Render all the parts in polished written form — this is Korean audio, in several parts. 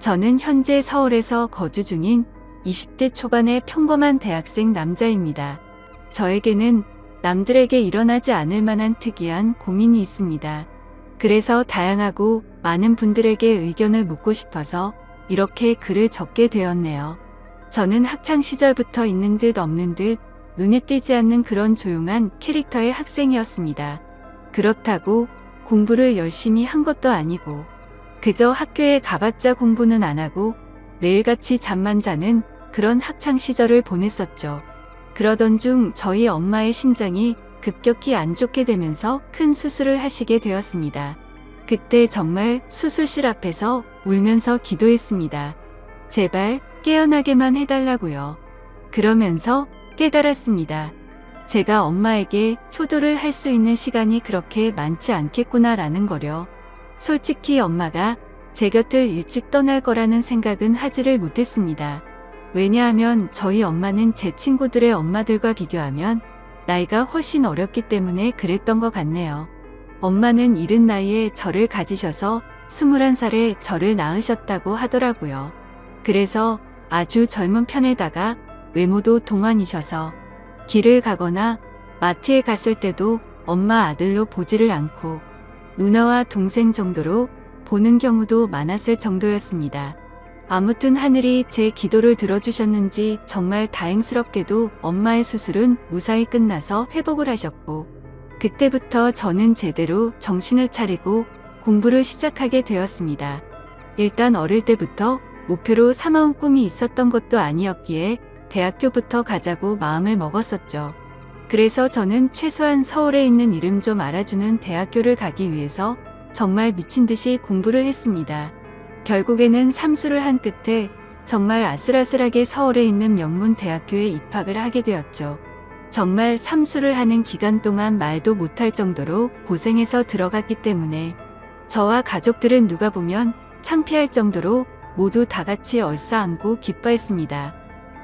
저는 현재 서울에서 거주 중인 20대 초반의 평범한 대학생 남자입니다. 저에게는 남들에게 일어나지 않을 만한 특이한 고민이 있습니다. 그래서 다양하고 많은 분들에게 의견을 묻고 싶어서 이렇게 글을 적게 되었네요. 저는 학창 시절부터 있는 듯 없는 듯 눈에 띄지 않는 그런 조용한 캐릭터의 학생이었습니다. 그렇다고 공부를 열심히 한 것도 아니고 그저 학교에 가봤자 공부는 안 하고 매일같이 잠만 자는 그런 학창 시절을 보냈었죠. 그러던 중 저희 엄마의 심장이 급격히 안 좋게 되면서 큰 수술을 하시게 되었습니다. 그때 정말 수술실 앞에서 울면서 기도했습니다. 제발 깨어나게만 해달라고요. 그러면서 깨달았습니다. 제가 엄마에게 효도를 할 수 있는 시간이 그렇게 많지 않겠구나라는 거려. 솔직히 엄마가 제 곁을 일찍 떠날 거라는 생각은 하지를 못했습니다. 왜냐하면 저희 엄마는 제 친구들의 엄마들과 비교하면 나이가 훨씬 어렸기 때문에 그랬던 것 같네요. 엄마는 이른 나이에 저를 가지셔서 21살에 저를 낳으셨다고 하더라고요. 그래서 아주 젊은 편에다가 외모도 동안이셔서 길을 가거나 마트에 갔을 때도 엄마 아들로 보지를 않고 누나와 동생 정도로 보는 경우도 많았을 정도였습니다. 아무튼 하늘이 제 기도를 들어주셨는지 정말 다행스럽게도 엄마의 수술은 무사히 끝나서 회복을 하셨고 그때부터 저는 제대로 정신을 차리고 공부를 시작하게 되었습니다. 일단 어릴 때부터 목표로 삼아온 꿈이 있었던 것도 아니었기에 대학교부터 가자고 마음을 먹었었죠. 그래서 저는 최소한 서울에 있는 이름 좀 알아주는 대학교를 가기 위해서 정말 미친 듯이 공부를 했습니다. 결국에는 삼수를 한 끝에 정말 아슬아슬하게 서울에 있는 명문 대학교에 입학을 하게 되었죠. 정말 삼수를 하는 기간 동안 말도 못할 정도로 고생해서 들어갔기 때문에 저와 가족들은 누가 보면 창피할 정도로 모두 다 같이 얼싸안고 기뻐했습니다.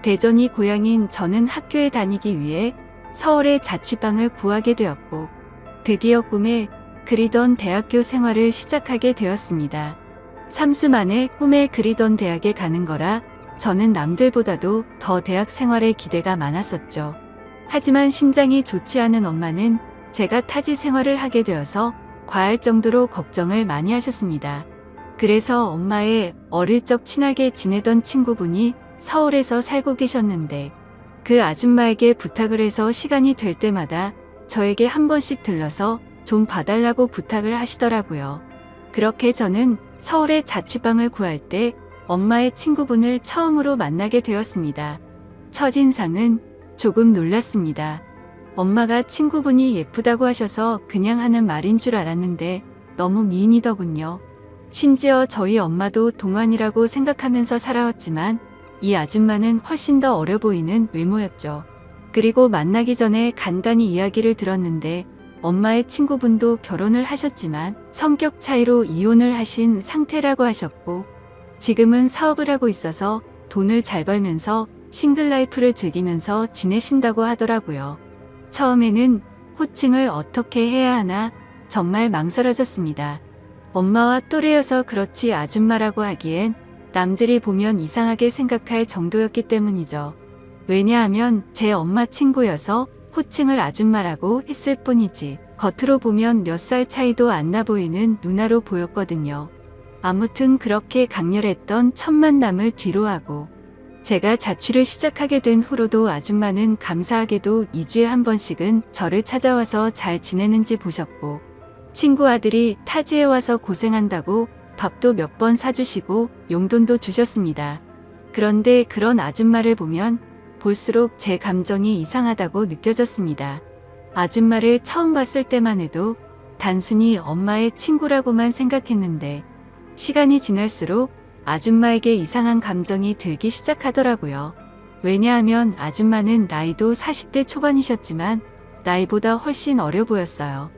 대전이 고향인 저는 학교에 다니기 위해 서울의 자취방을 구하게 되었고 드디어 꿈에 그리던 대학교 생활을 시작하게 되었습니다. 삼수 만에 꿈에 그리던 대학에 가는 거라 저는 남들보다도 더 대학 생활에 기대가 많았었죠. 하지만 심장이 좋지 않은 엄마는 제가 타지 생활을 하게 되어서 과할 정도로 걱정을 많이 하셨습니다. 그래서 엄마의 어릴 적 친하게 지내던 친구분이 서울에서 살고 계셨는데 그 아줌마에게 부탁을 해서 시간이 될 때마다 저에게 한 번씩 들러서 좀 봐달라고 부탁을 하시더라고요. 그렇게 저는 서울에 자취방을 구할 때 엄마의 친구분을 처음으로 만나게 되었습니다. 첫인상은 조금 놀랐습니다. 엄마가 친구분이 예쁘다고 하셔서 그냥 하는 말인 줄 알았는데 너무 미인이더군요. 심지어 저희 엄마도 동안이라고 생각하면서 살아왔지만 이 아줌마는 훨씬 더 어려 보이는 외모였죠. 그리고 만나기 전에 간단히 이야기를 들었는데 엄마의 친구분도 결혼을 하셨지만 성격 차이로 이혼을 하신 상태라고 하셨고 지금은 사업을 하고 있어서 돈을 잘 벌면서 싱글 라이프를 즐기면서 지내신다고 하더라고요. 처음에는 호칭을 어떻게 해야 하나 정말 망설여졌습니다. 엄마와 또래여서 그렇지 아줌마라고 하기엔 남들이 보면 이상하게 생각할 정도였기 때문이죠. 왜냐하면 제 엄마 친구여서 호칭을 아줌마라고 했을 뿐이지 겉으로 보면 몇 살 차이도 안 나 보이는 누나로 보였거든요. 아무튼 그렇게 강렬했던 첫 만남을 뒤로하고 제가 자취를 시작하게 된 후로도 아줌마는 감사하게도 2주에 한 번씩은 저를 찾아와서 잘 지내는지 보셨고 친구 아들이 타지에 와서 고생한다고 밥도 몇 번 사주시고 용돈도 주셨습니다. 그런데 그런 아줌마를 보면 볼수록 제 감정이 이상하다고 느껴졌습니다. 아줌마를 처음 봤을 때만 해도 단순히 엄마의 친구라고만 생각했는데 시간이 지날수록 아줌마에게 이상한 감정이 들기 시작하더라고요. 왜냐하면 아줌마는 나이도 40대 초반이셨지만 나이보다 훨씬 어려 보였어요.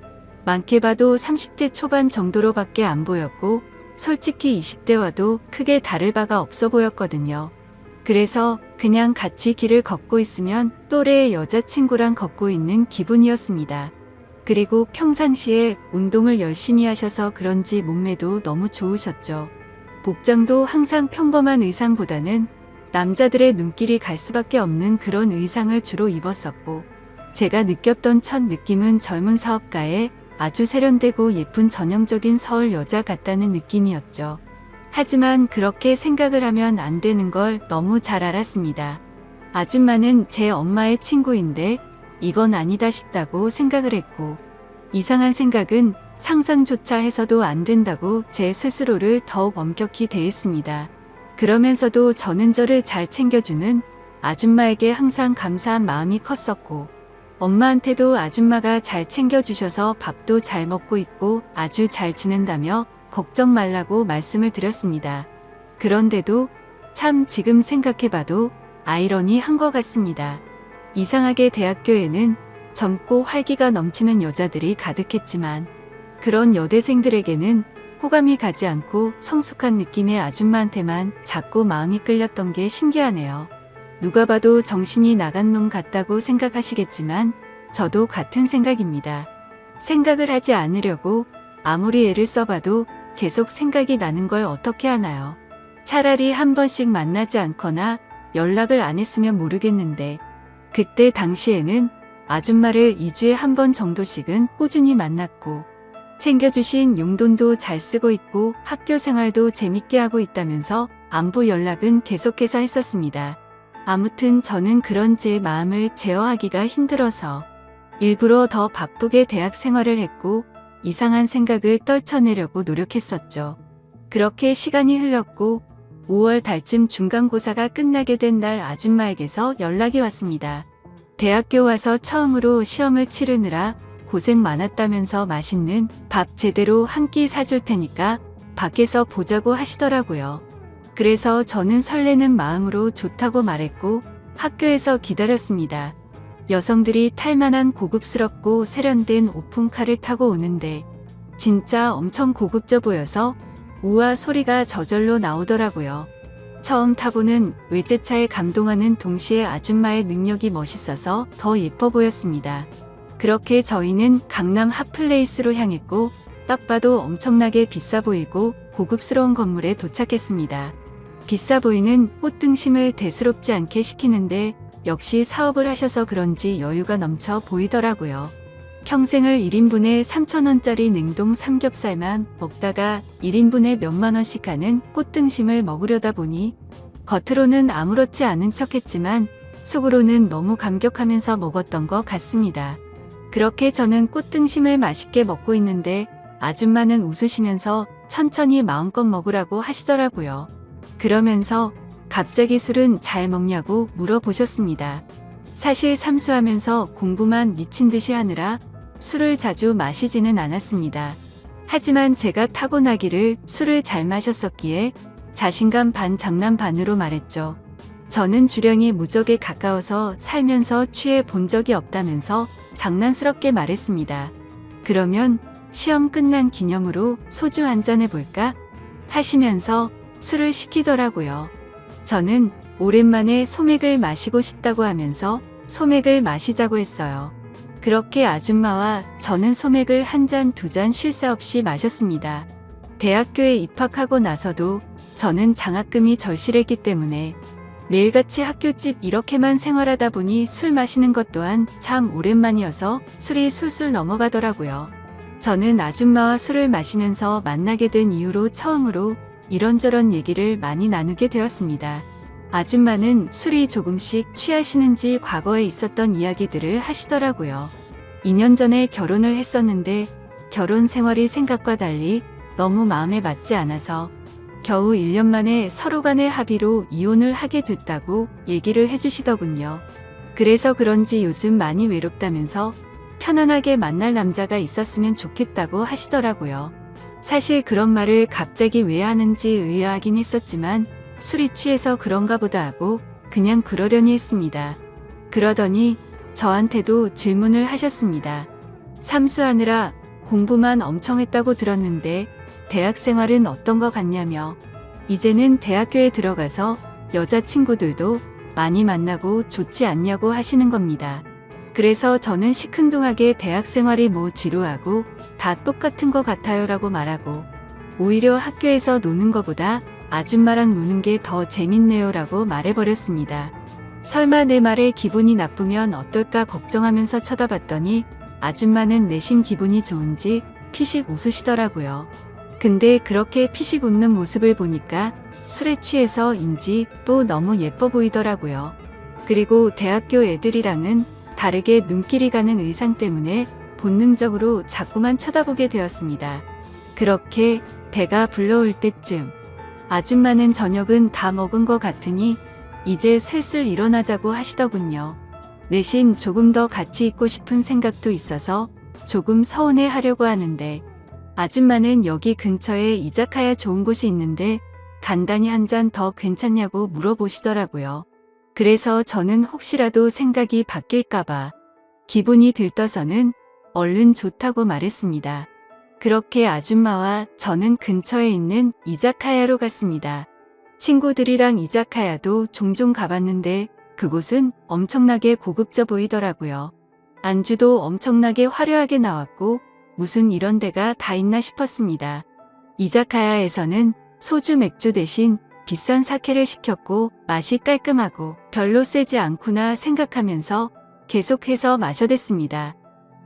많게 봐도 30대 초반 정도로밖에 안 보였고 솔직히 20대와도 크게 다를 바가 없어 보였거든요. 그래서 그냥 같이 길을 걷고 있으면 또래의 여자친구랑 걷고 있는 기분이었습니다. 그리고 평상시에 운동을 열심히 하셔서 그런지 몸매도 너무 좋으셨죠. 복장도 항상 평범한 의상보다는 남자들의 눈길이 갈 수밖에 없는 그런 의상을 주로 입었었고, 제가 느꼈던 첫 느낌은 젊은 사업가의 아주 세련되고 예쁜 전형적인 서울 여자 같다는 느낌이었죠. 하지만 그렇게 생각을 하면 안 되는 걸 너무 잘 알았습니다. 아줌마는 제 엄마의 친구인데 이건 아니다 싶다고 생각을 했고, 이상한 생각은 상상조차 해서도 안 된다고 제 스스로를 더욱 엄격히 대했습니다. 그러면서도 저는 저를 잘 챙겨주는 아줌마에게 항상 감사한 마음이 컸었고, 엄마한테도 아줌마가 잘 챙겨주셔서 밥도 잘 먹고 있고 아주 잘 지낸다며 걱정 말라고 말씀을 드렸습니다. 그런데도 참 지금 생각해봐도 아이러니한 것 같습니다. 이상하게 대학교에는 젊고 활기가 넘치는 여자들이 가득했지만, 그런 여대생들에게는 호감이 가지 않고 성숙한 느낌의 아줌마한테만 자꾸 마음이 끌렸던 게 신기하네요. 누가 봐도 정신이 나간 놈 같다고 생각하시겠지만 저도 같은 생각입니다. 생각을 하지 않으려고 아무리 애를 써봐도 계속 생각이 나는 걸 어떻게 하나요? 차라리 한 번씩 만나지 않거나 연락을 안 했으면 모르겠는데, 그때 당시에는 아줌마를 2주에 한 번 정도씩은 꾸준히 만났고, 챙겨주신 용돈도 잘 쓰고 있고 학교 생활도 재밌게 하고 있다면서 안부 연락은 계속해서 했었습니다. 아무튼 저는 그런 제 마음을 제어하기가 힘들어서 일부러 더 바쁘게 대학 생활을 했고 이상한 생각을 떨쳐내려고 노력했었죠. 그렇게 시간이 흘렀고 5월 달쯤 중간고사가 끝나게 된 날 아줌마에게서 연락이 왔습니다. 대학교 와서 처음으로 시험을 치르느라 고생 많았다면서 맛있는 밥 제대로 한 끼 사줄 테니까 밖에서 보자고 하시더라고요. 그래서 저는 설레는 마음으로 좋다고 말했고 학교에서 기다렸습니다. 여성들이 탈만한 고급스럽고 세련된 오픈카를 타고 오는데 진짜 엄청 고급져 보여서 우와 소리가 저절로 나오더라고요. 처음 타보는 외제차에 감동하는 동시에 아줌마의 능력이 멋있어서 더 예뻐 보였습니다. 그렇게 저희는 강남 핫플레이스로 향했고 딱 봐도 엄청나게 비싸 보이고 고급스러운 건물에 도착했습니다. 비싸 보이는 꽃등심을 대수롭지 않게 시키는데 역시 사업을 하셔서 그런지 여유가 넘쳐 보이더라고요. 평생을 1인분에 3,000원짜리 냉동 삼겹살만 먹다가 1인분에 몇만 원씩 하는 꽃등심을 먹으려다 보니 겉으로는 아무렇지 않은 척했지만 속으로는 너무 감격하면서 먹었던 것 같습니다. 그렇게 저는 꽃등심을 맛있게 먹고 있는데 아줌마는 웃으시면서 천천히 마음껏 먹으라고 하시더라고요. 그러면서 갑자기 술은 잘 먹냐고 물어보셨습니다. 사실 삼수하면서 공부만 미친 듯이 하느라 술을 자주 마시지는 않았습니다. 하지만 제가 타고나기를 술을 잘 마셨었기에 자신감 반 장난 반으로 말했죠. 저는 주량이 무적에 가까워서 살면서 취해 본 적이 없다면서 장난스럽게 말했습니다. 그러면 시험 끝난 기념으로 소주 한잔 해볼까? 하시면서 술을 시키더라고요. 저는 오랜만에 소맥을 마시고 싶다고 하면서 소맥을 마시자고 했어요. 그렇게 아줌마와 저는 소맥을 한 잔, 두 잔 쉴 새 없이 마셨습니다. 대학교에 입학하고 나서도 저는 장학금이 절실했기 때문에 매일같이 학교집 이렇게만 생활하다 보니 술 마시는 것 또한 참 오랜만이어서 술이 술술 넘어가더라고요. 저는 아줌마와 술을 마시면서 만나게 된 이후로 처음으로 이런저런 얘기를 많이 나누게 되었습니다. 아줌마는 술이 조금씩 취하시는지 과거에 있었던 이야기들을 하시더라고요. 2년 전에 결혼을 했었는데 결혼 생활이 생각과 달리 너무 마음에 맞지 않아서 겨우 1년 만에 서로 간의 합의로 이혼을 하게 됐다고 얘기를 해주시더군요. 그래서 그런지 요즘 많이 외롭다면서 편안하게 만날 남자가 있었으면 좋겠다고 하시더라고요. 사실 그런 말을 갑자기 왜 하는지 의아하긴 했었지만 술이 취해서 그런가 보다 하고 그냥 그러려니 했습니다. 그러더니 저한테도 질문을 하셨습니다. 삼수하느라 공부만 엄청 했다고 들었는데 대학 생활은 어떤 것 같냐며, 이제는 대학교에 들어가서 여자친구들도 많이 만나고 좋지 않냐고 하시는 겁니다. 그래서 저는 시큰둥하게 대학 생활이 뭐 지루하고 다 똑같은 것 같아요 라고 말하고, 오히려 학교에서 노는 것보다 아줌마랑 노는 게 더 재밌네요 라고 말해버렸습니다. 설마 내 말에 기분이 나쁘면 어떨까 걱정하면서 쳐다봤더니 아줌마는 내심 기분이 좋은지 피식 웃으시더라고요. 근데 그렇게 피식 웃는 모습을 보니까 술에 취해서인지 또 너무 예뻐 보이더라고요. 그리고 대학교 애들이랑은 다르게 눈길이 가는 의상 때문에 본능적으로 자꾸만 쳐다보게 되었습니다. 그렇게 배가 불러올 때쯤 아줌마는 저녁은 다 먹은 것 같으니 이제 슬슬 일어나자고 하시더군요. 내심 조금 더 같이 있고 싶은 생각도 있어서 조금 서운해 하려고 하는데 아줌마는 여기 근처에 이자카야 좋은 곳이 있는데 간단히 한 잔 더 괜찮냐고 물어보시더라고요. 그래서 저는 혹시라도 생각이 바뀔까봐 기분이 들떠서는 얼른 좋다고 말했습니다. 그렇게 아줌마와 저는 근처에 있는 이자카야로 갔습니다. 친구들이랑 이자카야도 종종 가봤는데 그곳은 엄청나게 고급져 보이더라고요. 안주도 엄청나게 화려하게 나왔고 무슨 이런 데가 다 있나 싶었습니다. 이자카야에서는 소주 맥주 대신 비싼 사케를 시켰고 맛이 깔끔하고 별로 세지 않구나 생각하면서 계속해서 마셔댔습니다.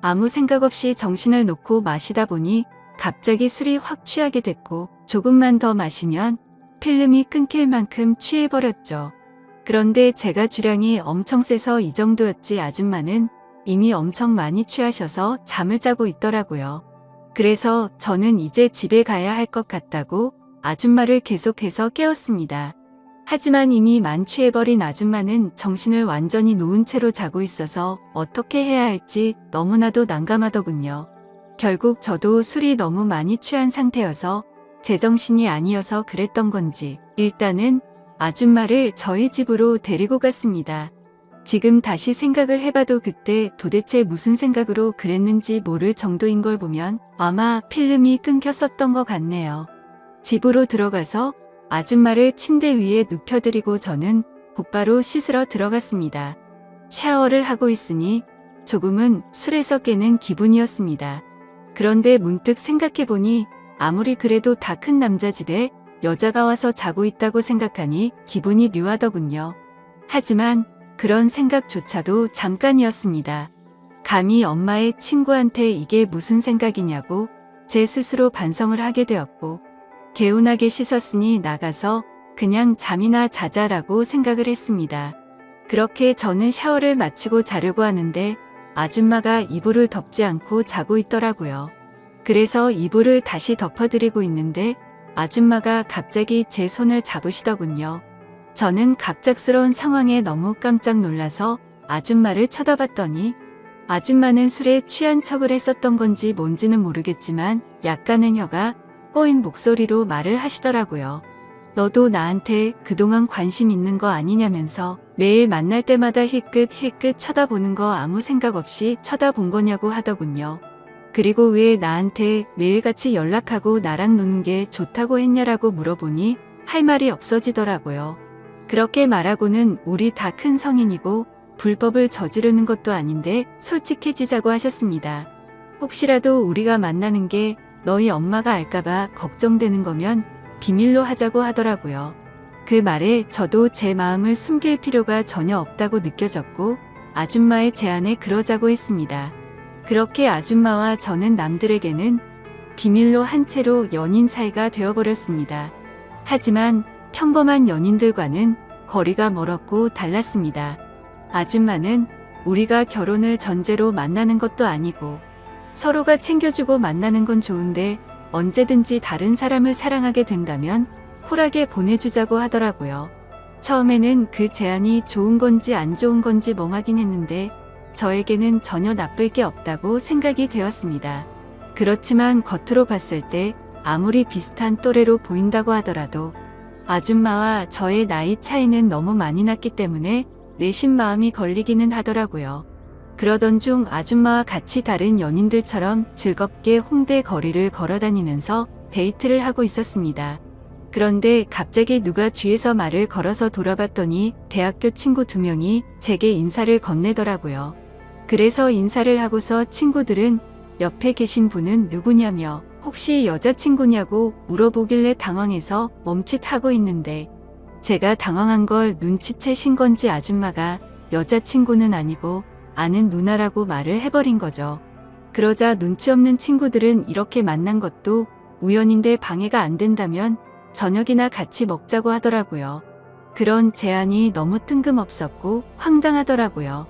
아무 생각 없이 정신을 놓고 마시다 보니 갑자기 술이 확 취하게 됐고 조금만 더 마시면 필름이 끊길 만큼 취해버렸죠. 그런데 제가 주량이 엄청 세서 이 정도였지 아줌마는 이미 엄청 많이 취하셔서 잠을 자고 있더라고요. 그래서 저는 이제 집에 가야 할 것 같다고 아줌마를 계속해서 깨웠습니다. 하지만 이미 만취해버린 아줌마는 정신을 완전히 놓은 채로 자고 있어서 어떻게 해야 할지 너무나도 난감하더군요. 결국 저도 술이 너무 많이 취한 상태여서 제정신이 아니어서 그랬던 건지 일단은 아줌마를 저희 집으로 데리고 갔습니다. 지금 다시 생각을 해봐도 그때 도대체 무슨 생각으로 그랬는지 모를 정도인 걸 보면 아마 필름이 끊겼었던 것 같네요. 집으로 들어가서 아줌마를 침대 위에 눕혀드리고 저는 곧바로 씻으러 들어갔습니다. 샤워를 하고 있으니 조금은 술에서 깨는 기분이었습니다. 그런데 문득 생각해보니 아무리 그래도 다 큰 남자 집에 여자가 와서 자고 있다고 생각하니 기분이 묘하더군요. 하지만 그런 생각조차도 잠깐이었습니다. 감히 엄마의 친구한테 이게 무슨 생각이냐고 제 스스로 반성을 하게 되었고 개운하게 씻었으니 나가서 그냥 잠이나 자자라고 생각을 했습니다. 그렇게 저는 샤워를 마치고 자려고 하는데 아줌마가 이불을 덮지 않고 자고 있더라고요. 그래서 이불을 다시 덮어드리고 있는데 아줌마가 갑자기 제 손을 잡으시더군요. 저는 갑작스러운 상황에 너무 깜짝 놀라서 아줌마를 쳐다봤더니 아줌마는 술에 취한 척을 했었던 건지 뭔지는 모르겠지만 약간은 혀가 꼬인 목소리로 말을 하시더라고요. 너도 나한테 그동안 관심 있는 거 아니냐면서 매일 만날 때마다 힐끗힐끗 쳐다보는 거 아무 생각 없이 쳐다본 거냐고 하더군요. 그리고 왜 나한테 매일같이 연락하고 나랑 노는 게 좋다고 했냐라고 물어보니 할 말이 없어지더라고요. 그렇게 말하고는 우리 다 큰 성인이고 불법을 저지르는 것도 아닌데 솔직해지자고 하셨습니다. 혹시라도 우리가 만나는 게 너희 엄마가 알까봐 걱정되는 거면 비밀로 하자고 하더라고요. 그 말에 저도 제 마음을 숨길 필요가 전혀 없다고 느껴졌고 아줌마의 제안에 그러자고 했습니다. 그렇게 아줌마와 저는 남들에게는 비밀로 한 채로 연인 사이가 되어버렸습니다. 하지만 평범한 연인들과는 거리가 멀었고 달랐습니다. 아줌마는 우리가 결혼을 전제로 만나는 것도 아니고 서로가 챙겨주고 만나는 건 좋은데 언제든지 다른 사람을 사랑하게 된다면 쿨하게 보내주자고 하더라고요. 처음에는 그 제안이 좋은 건지 안 좋은 건지 멍하긴 했는데 저에게는 전혀 나쁠 게 없다고 생각이 되었습니다. 그렇지만 겉으로 봤을 때 아무리 비슷한 또래로 보인다고 하더라도 아줌마와 저의 나이 차이는 너무 많이 났기 때문에 내심 마음이 걸리기는 하더라고요. 그러던 중 아줌마와 같이 다른 연인들처럼 즐겁게 홍대 거리를 걸어다니면서 데이트를 하고 있었습니다. 그런데 갑자기 누가 뒤에서 말을 걸어서 돌아봤더니 대학교 친구 2명이 제게 인사를 건네더라고요. 그래서 인사를 하고서 친구들은 옆에 계신 분은 누구냐며 혹시 여자친구냐고 물어보길래 당황해서 멈칫하고 있는데 제가 당황한 걸 눈치채신 건지 아줌마가 여자친구는 아니고 아는 누나라고 말을 해버린 거죠. 그러자 눈치 없는 친구들은 이렇게 만난 것도 우연인데 방해가 안 된다면 저녁이나 같이 먹자고 하더라고요. 그런 제안이 너무 뜬금없었고 황당하더라고요.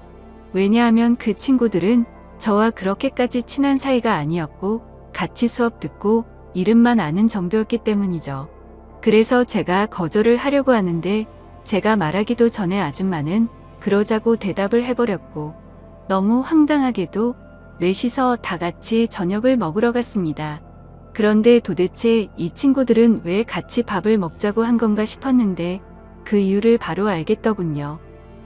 왜냐하면 그 친구들은 저와 그렇게까지 친한 사이가 아니었고 같이 수업 듣고 이름만 아는 정도였기 때문이죠. 그래서 제가 거절을 하려고 하는데 제가 말하기도 전에 아줌마는 그러자고 대답을 해버렸고 너무 황당하게도 넷이서 다 같이 저녁을 먹으러 갔습니다. 그런데 도대체 이 친구들은 왜 같이 밥을 먹자고 한 건가 싶었는데 그 이유를 바로 알겠더군요.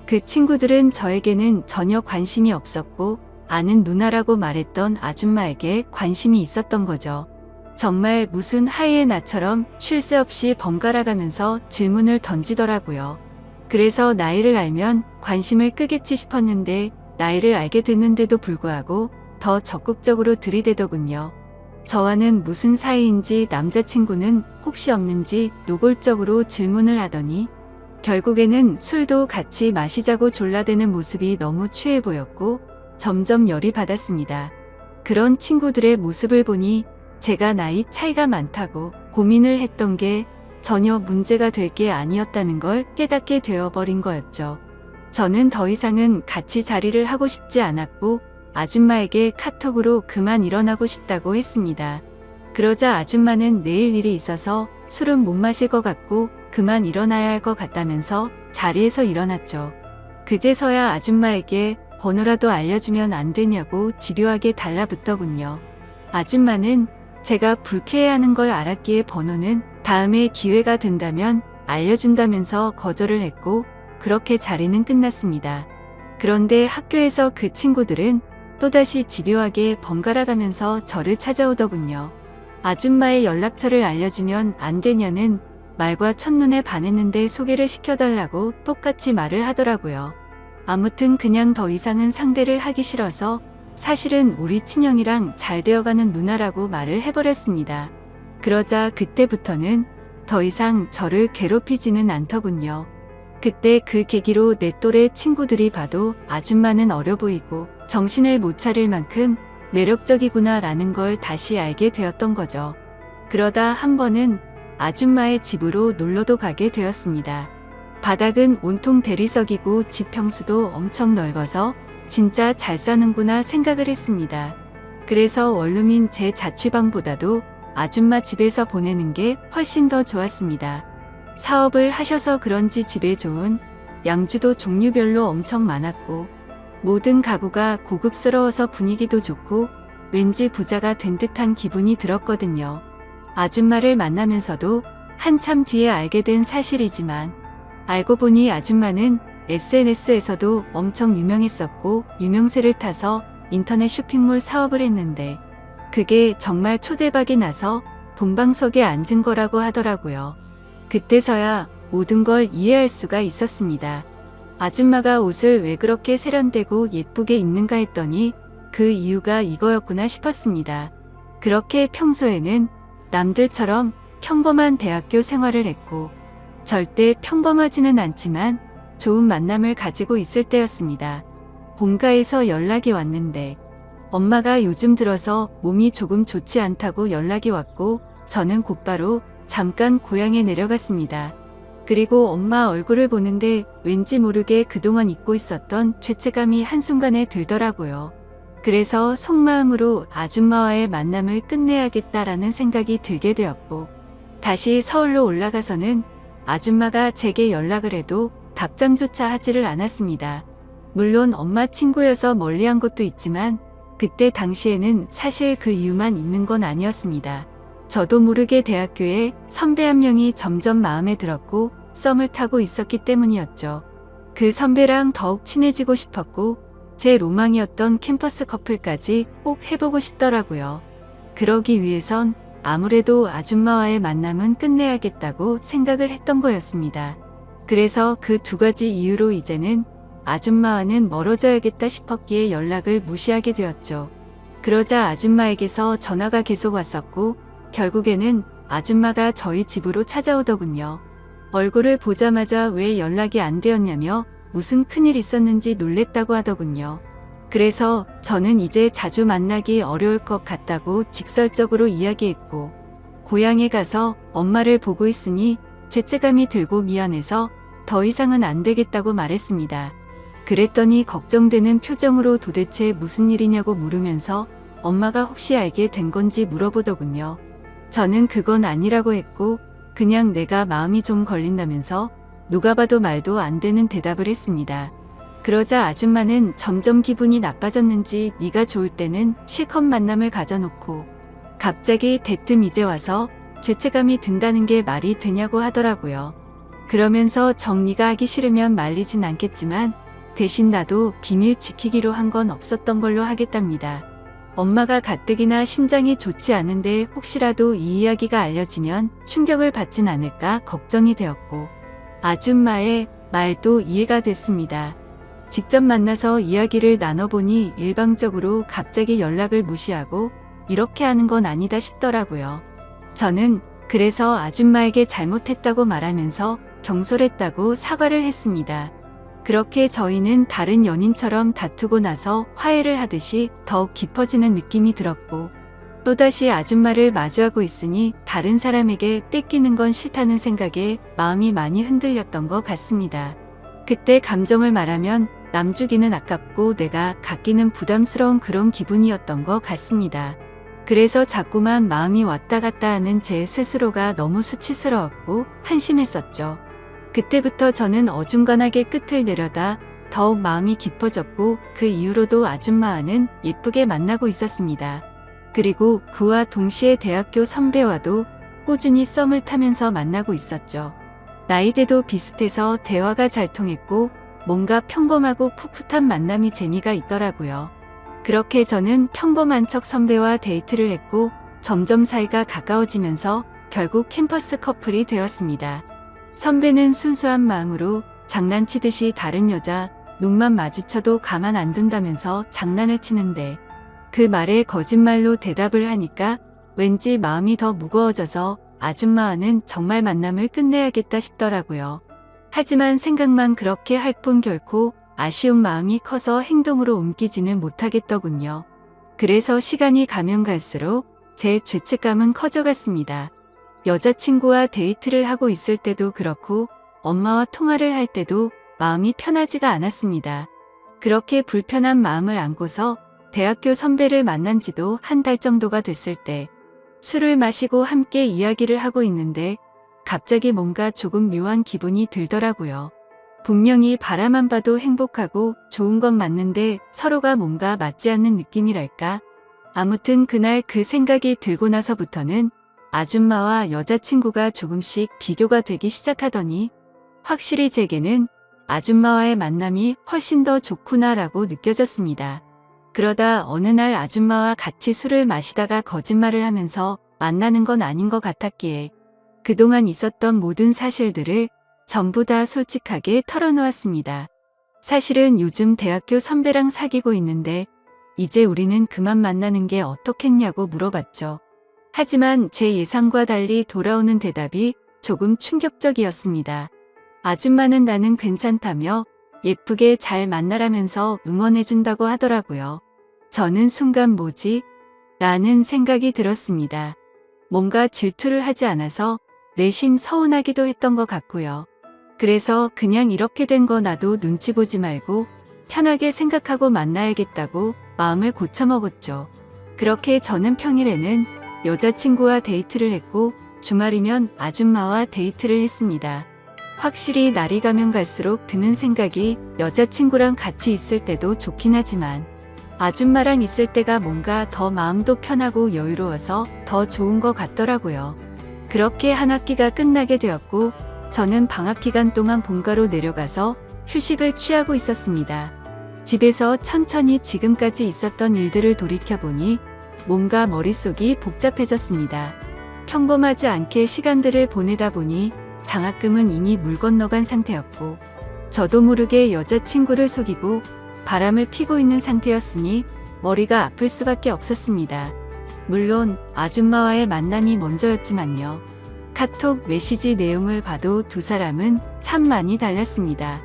그 친구들은 저에게는 전혀 관심이 없었고 아는 누나라고 말했던 아줌마에게 관심이 있었던 거죠. 정말 무슨 하이에나처럼 쉴 새 없이 번갈아 가면서 질문을 던지더라고요. 그래서 나이를 알면 관심을 끄겠지 싶었는데 나이를 알게 됐는데도 불구하고 더 적극적으로 들이대더군요. 저와는 무슨 사이인지 남자친구는 혹시 없는지 노골적으로 질문을 하더니 결국에는 술도 같이 마시자고 졸라대는 모습이 너무 취해 보였고 점점 열이 받았습니다. 그런 친구들의 모습을 보니 제가 나이 차이가 많다고 고민을 했던 게 전혀 문제가 될 게 아니었다는 걸 깨닫게 되어버린 거였죠. 저는 더 이상은 같이 자리를 하고 싶지 않았고 아줌마에게 카톡으로 그만 일어나고 싶다고 했습니다. 그러자 아줌마는 내일 일이 있어서 술은 못 마실 것 같고 그만 일어나야 할 것 같다면서 자리에서 일어났죠. 그제서야 아줌마에게 번호라도 알려주면 안 되냐고 집요하게 달라붙더군요. 아줌마는 제가 불쾌해하는 걸 알았기에 번호는 다음에 기회가 된다면 알려준다면서 거절을 했고 그렇게 자리는 끝났습니다. 그런데 학교에서 그 친구들은 또다시 집요하게 번갈아 가면서 저를 찾아오더군요. 아줌마의 연락처를 알려주면 안 되냐는 말과 첫눈에 반했는데 소개를 시켜달라고 똑같이 말을 하더라고요. 아무튼 그냥 더 이상은 상대를 하기 싫어서 사실은 우리 친형이랑 잘 되어가는 누나라고 말을 해버렸습니다. 그러자 그때부터는 더 이상 저를 괴롭히지는 않더군요. 그때 그 계기로 내 또래 친구들이 봐도 아줌마는 어려 보이고 정신을 못 차릴 만큼 매력적이구나 라는 걸 다시 알게 되었던 거죠. 그러다 한 번은 아줌마의 집으로 놀러도 가게 되었습니다. 바닥은 온통 대리석이고 집 평수도 엄청 넓어서 진짜 잘 사는구나 생각을 했습니다. 그래서 원룸인 제 자취방보다도 아줌마 집에서 보내는 게 훨씬 더 좋았습니다. 사업을 하셔서 그런지 집에 좋은 양주도 종류별로 엄청 많았고 모든 가구가 고급스러워서 분위기도 좋고 왠지 부자가 된 듯한 기분이 들었거든요. 아줌마를 만나면서도 한참 뒤에 알게 된 사실이지만 알고 보니 아줌마는 SNS에서도 엄청 유명했었고 유명세를 타서 인터넷 쇼핑몰 사업을 했는데 그게 정말 초대박이 나서 본방석에 앉은 거라고 하더라고요. 그때서야 모든 걸 이해할 수가 있었습니다. 아줌마가 옷을 왜 그렇게 세련되고 예쁘게 입는가 했더니 그 이유가 이거였구나 싶었습니다. 그렇게 평소에는 남들처럼 평범한 대학교 생활을 했고 절대 평범하지는 않지만 좋은 만남을 가지고 있을 때였습니다. 본가에서 연락이 왔는데 엄마가 요즘 들어서 몸이 조금 좋지 않다고 연락이 왔고 저는 곧바로 잠깐 고향에 내려갔습니다. 그리고 엄마 얼굴을 보는데 왠지 모르게 그동안 잊고 있었던 죄책감이 한순간에 들더라고요. 그래서 속마음으로 아줌마와의 만남을 끝내야겠다라는 생각이 들게 되었고 다시 서울로 올라가서는 아줌마가 제게 연락을 해도 답장조차 하지를 않았습니다. 물론 엄마 친구여서 멀리한 것도 있지만 그때 당시에는 사실 그 이유만 있는 건 아니었습니다. 저도 모르게 대학교에 선배 한 명이 점점 마음에 들었고 썸을 타고 있었기 때문이었죠. 그 선배랑 더욱 친해지고 싶었고 제 로망이었던 캠퍼스 커플까지 꼭 해보고 싶더라고요. 그러기 위해선 아무래도 아줌마와의 만남은 끝내야겠다고 생각을 했던 거였습니다. 그래서 그 두 가지 이유로 이제는 아줌마와는 멀어져야겠다 싶었기에 연락을 무시하게 되었죠. 그러자 아줌마에게서 전화가 계속 왔었고 결국에는 아줌마가 저희 집으로 찾아오더군요. 얼굴을 보자마자 왜 연락이 안 되었냐며 무슨 큰일 있었는지 놀랬다고 하더군요. 그래서 저는 이제 자주 만나기 어려울 것 같다고 직설적으로 이야기했고 고향에 가서 엄마를 보고 있으니 죄책감이 들고 미안해서 더 이상은 안 되겠다고 말했습니다. 그랬더니 걱정되는 표정으로 도대체 무슨 일이냐고 물으면서 엄마가 혹시 알게 된 건지 물어보더군요. 저는 그건 아니라고 했고 그냥 내가 마음이 좀 걸린다면서 누가 봐도 말도 안 되는 대답을 했습니다. 그러자 아줌마는 점점 기분이 나빠졌는지 네가 좋을 때는 실컷 만남을 가져놓고 갑자기 대뜸 이제 와서 죄책감이 든다는 게 말이 되냐고 하더라고요. 그러면서 정리가 하기 싫으면 말리진 않겠지만 대신 나도 비밀 지키기로 한 건 없었던 걸로 하겠답니다. 엄마가 가뜩이나 심장이 좋지 않은데 혹시라도 이 이야기가 알려지면 충격을 받진 않을까 걱정이 되었고 아줌마의 말도 이해가 됐습니다. 직접 만나서 이야기를 나눠보니 일방적으로 갑자기 연락을 무시하고 이렇게 하는 건 아니다 싶더라고요. 저는 그래서 아줌마에게 잘못했다고 말하면서 경솔했다고 사과를 했습니다. 그렇게 저희는 다른 연인처럼 다투고 나서 화해를 하듯이 더욱 깊어지는 느낌이 들었고 또다시 아줌마를 마주하고 있으니 다른 사람에게 뺏기는 건 싫다는 생각에 마음이 많이 흔들렸던 것 같습니다. 그때 감정을 말하면 남 주기는 아깝고 내가 갖기는 부담스러운 그런 기분이었던 것 같습니다. 그래서 자꾸만 마음이 왔다 갔다 하는 제 스스로가 너무 수치스러웠고 한심했었죠. 그때부터 저는 어중간하게 끝을 내려다 더욱 마음이 깊어졌고 그 이후로도 아줌마와는 예쁘게 만나고 있었습니다. 그리고 그와 동시에 대학교 선배와도 꾸준히 썸을 타면서 만나고 있었죠. 나이대도 비슷해서 대화가 잘 통했고 뭔가 평범하고 풋풋한 만남이 재미가 있더라고요. 그렇게 저는 평범한 척 선배와 데이트를 했고 점점 사이가 가까워지면서 결국 캠퍼스 커플이 되었습니다. 선배는 순수한 마음으로 장난치듯이 다른 여자 눈만 마주쳐도 가만 안 둔다면서 장난을 치는데 그 말에 거짓말로 대답을 하니까 왠지 마음이 더 무거워져서 아줌마와는 정말 만남을 끝내야겠다 싶더라고요. 하지만 생각만 그렇게 할 뿐 결코 아쉬운 마음이 커서 행동으로 옮기지는 못하겠더군요. 그래서 시간이 가면 갈수록 제 죄책감은 커져갔습니다. 여자친구와 데이트를 하고 있을 때도 그렇고 엄마와 통화를 할 때도 마음이 편하지가 않았습니다. 그렇게 불편한 마음을 안고서 대학교 선배를 만난 지도 한 달 정도가 됐을 때 술을 마시고 함께 이야기를 하고 있는데 갑자기 뭔가 조금 묘한 기분이 들더라고요. 분명히 바라만 봐도 행복하고 좋은 건 맞는데 서로가 뭔가 맞지 않는 느낌이랄까? 아무튼 그날 그 생각이 들고 나서부터는 아줌마와 여자친구가 조금씩 비교가 되기 시작하더니 확실히 제게는 아줌마와의 만남이 훨씬 더 좋구나라고 느껴졌습니다. 그러다 어느 날 아줌마와 같이 술을 마시다가 거짓말을 하면서 만나는 건 아닌 것 같았기에 그동안 있었던 모든 사실들을 전부 다 솔직하게 털어놓았습니다. 사실은 요즘 대학교 선배랑 사귀고 있는데 이제 우리는 그만 만나는 게 어떻겠냐고 물어봤죠. 하지만 제 예상과 달리 돌아오는 대답이 조금 충격적이었습니다. 아줌마는 나는 괜찮다며 예쁘게 잘 만나라면서 응원해준다고 하더라고요. 저는 순간 뭐지? 라는 생각이 들었습니다. 뭔가 질투를 하지 않아서 내심 서운하기도 했던 것 같고요. 그래서 그냥 이렇게 된 거 나도 눈치 보지 말고 편하게 생각하고 만나야겠다고 마음을 고쳐먹었죠. 그렇게 저는 평일에는 여자친구와 데이트를 했고 주말이면 아줌마와 데이트를 했습니다. 확실히 날이 가면 갈수록 드는 생각이 여자친구랑 같이 있을 때도 좋긴 하지만 아줌마랑 있을 때가 뭔가 더 마음도 편하고 여유로워서 더 좋은 것 같더라고요. 그렇게 한 학기가 끝나게 되었고 저는 방학 기간 동안 본가로 내려가서 휴식을 취하고 있었습니다. 집에서 천천히 지금까지 있었던 일들을 돌이켜보니 뭔가 머릿속이 복잡해졌습니다. 평범하지 않게 시간들을 보내다 보니 장학금은 이미 물 건너간 상태였고 저도 모르게 여자친구를 속이고 바람을 피고 있는 상태였으니 머리가 아플 수밖에 없었습니다. 물론 아줌마와의 만남이 먼저였지만요. 카톡 메시지 내용을 봐도 두 사람은 참 많이 달랐습니다.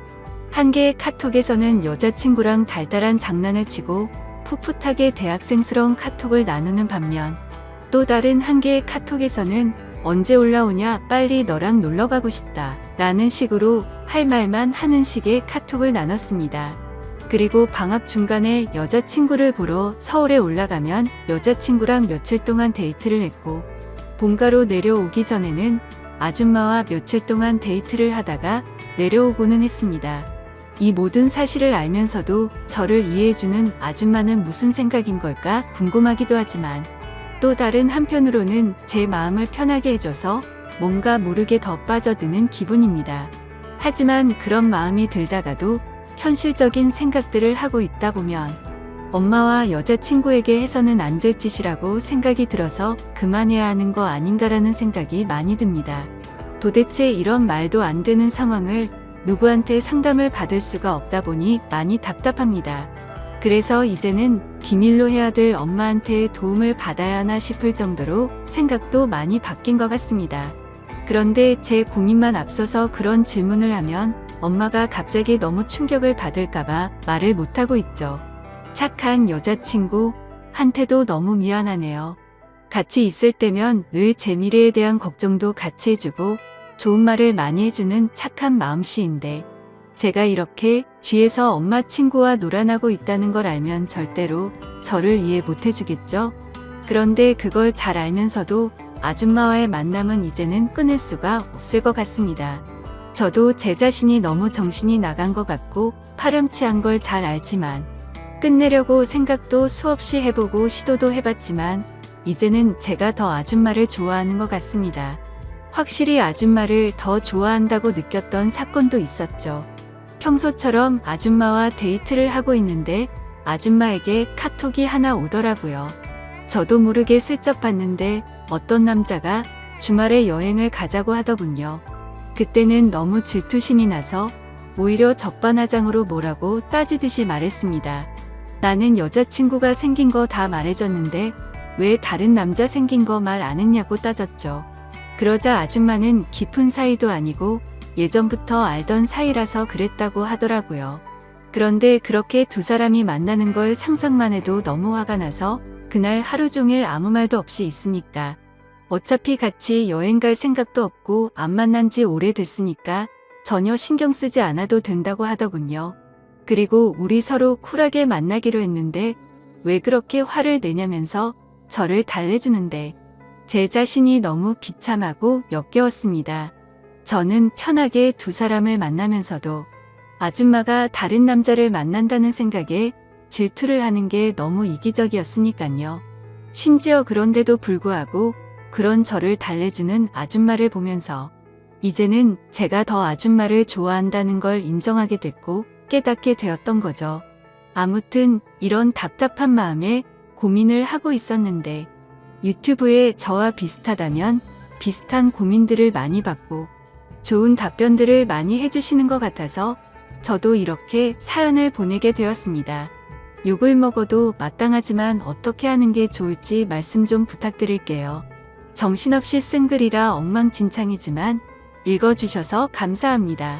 한 개의 카톡에서는 여자친구랑 달달한 장난을 치고 풋풋하게 대학생스러운 카톡을 나누는 반면, 또 다른 한 개의 카톡에서는 언제 올라오냐, 빨리 너랑 놀러 가고 싶다 라는 식으로 할 말만 하는 식의 카톡을 나눴습니다. 그리고 방학 중간에 여자친구를 보러 서울에 올라가면 여자친구랑 며칠 동안 데이트를 했고, 본가로 내려오기 전에는 아줌마와 며칠 동안 데이트를 하다가 내려오고는 했습니다. 이 모든 사실을 알면서도 저를 이해해주는 아줌마는 무슨 생각인 걸까 궁금하기도 하지만, 또 다른 한편으로는 제 마음을 편하게 해줘서 뭔가 모르게 더 빠져드는 기분입니다. 하지만 그런 마음이 들다가도 현실적인 생각들을 하고 있다 보면 엄마와 여자친구에게 해서는 안 될 짓이라고 생각이 들어서 그만해야 하는 거 아닌가라는 생각이 많이 듭니다. 도대체 이런 말도 안 되는 상황을 누구한테 상담을 받을 수가 없다 보니 많이 답답합니다. 그래서 이제는 비밀로 해야 될 엄마한테 도움을 받아야 하나 싶을 정도로 생각도 많이 바뀐 것 같습니다. 그런데 제 고민만 앞서서 그런 질문을 하면 엄마가 갑자기 너무 충격을 받을까봐 말을 못하고 있죠. 착한 여자친구한테도 너무 미안하네요. 같이 있을 때면 늘 제 미래에 대한 걱정도 같이 해주고 좋은 말을 많이 해주는 착한 마음씨인데, 제가 이렇게 뒤에서 엄마 친구와 놀아나고 있다는 걸 알면 절대로 저를 이해 못 해주겠죠? 그런데 그걸 잘 알면서도 아줌마와의 만남은 이제는 끊을 수가 없을 것 같습니다. 저도 제 자신이 너무 정신이 나간 것 같고 파렴치한 걸 잘 알지만, 끝내려고 생각도 수없이 해보고 시도도 해봤지만 이제는 제가 더 아줌마를 좋아하는 것 같습니다. 확실히 아줌마를 더 좋아한다고 느꼈던 사건도 있었죠. 평소처럼 아줌마와 데이트를 하고 있는데 아줌마에게 카톡이 하나 오더라고요. 저도 모르게 슬쩍 봤는데 어떤 남자가 주말에 여행을 가자고 하더군요. 그때는 너무 질투심이 나서 오히려 적반하장으로 뭐라고 따지듯이 말했습니다. 나는 여자친구가 생긴 거 다 말해줬는데 왜 다른 남자 생긴 거 말 안 했냐고 따졌죠. 그러자 아줌마는 깊은 사이도 아니고 예전부터 알던 사이라서 그랬다고 하더라고요. 그런데 그렇게 두 사람이 만나는 걸 상상만 해도 너무 화가 나서 그날 하루 종일 아무 말도 없이 있으니까, 어차피 같이 여행 갈 생각도 없고 안 만난 지 오래됐으니까 전혀 신경 쓰지 않아도 된다고 하더군요. 그리고 우리 서로 쿨하게 만나기로 했는데 왜 그렇게 화를 내냐면서 저를 달래주는데, 제 자신이 너무 비참하고 역겨웠습니다. 저는 편하게 두 사람을 만나면서도 아줌마가 다른 남자를 만난다는 생각에 질투를 하는 게 너무 이기적이었으니까요. 심지어 그런데도 불구하고 그런 저를 달래주는 아줌마를 보면서 이제는 제가 더 아줌마를 좋아한다는 걸 인정하게 됐고 깨닫게 되었던 거죠. 아무튼 이런 답답한 마음에 고민을 하고 있었는데, 유튜브에 저와 비슷하다면 비슷한 고민들을 많이 받고 좋은 답변들을 많이 해주시는 것 같아서 저도 이렇게 사연을 보내게 되었습니다. 욕을 먹어도 마땅하지만 어떻게 하는 게 좋을지 말씀 좀 부탁드릴게요. 정신없이 쓴 글이라 엉망진창이지만 읽어주셔서 감사합니다.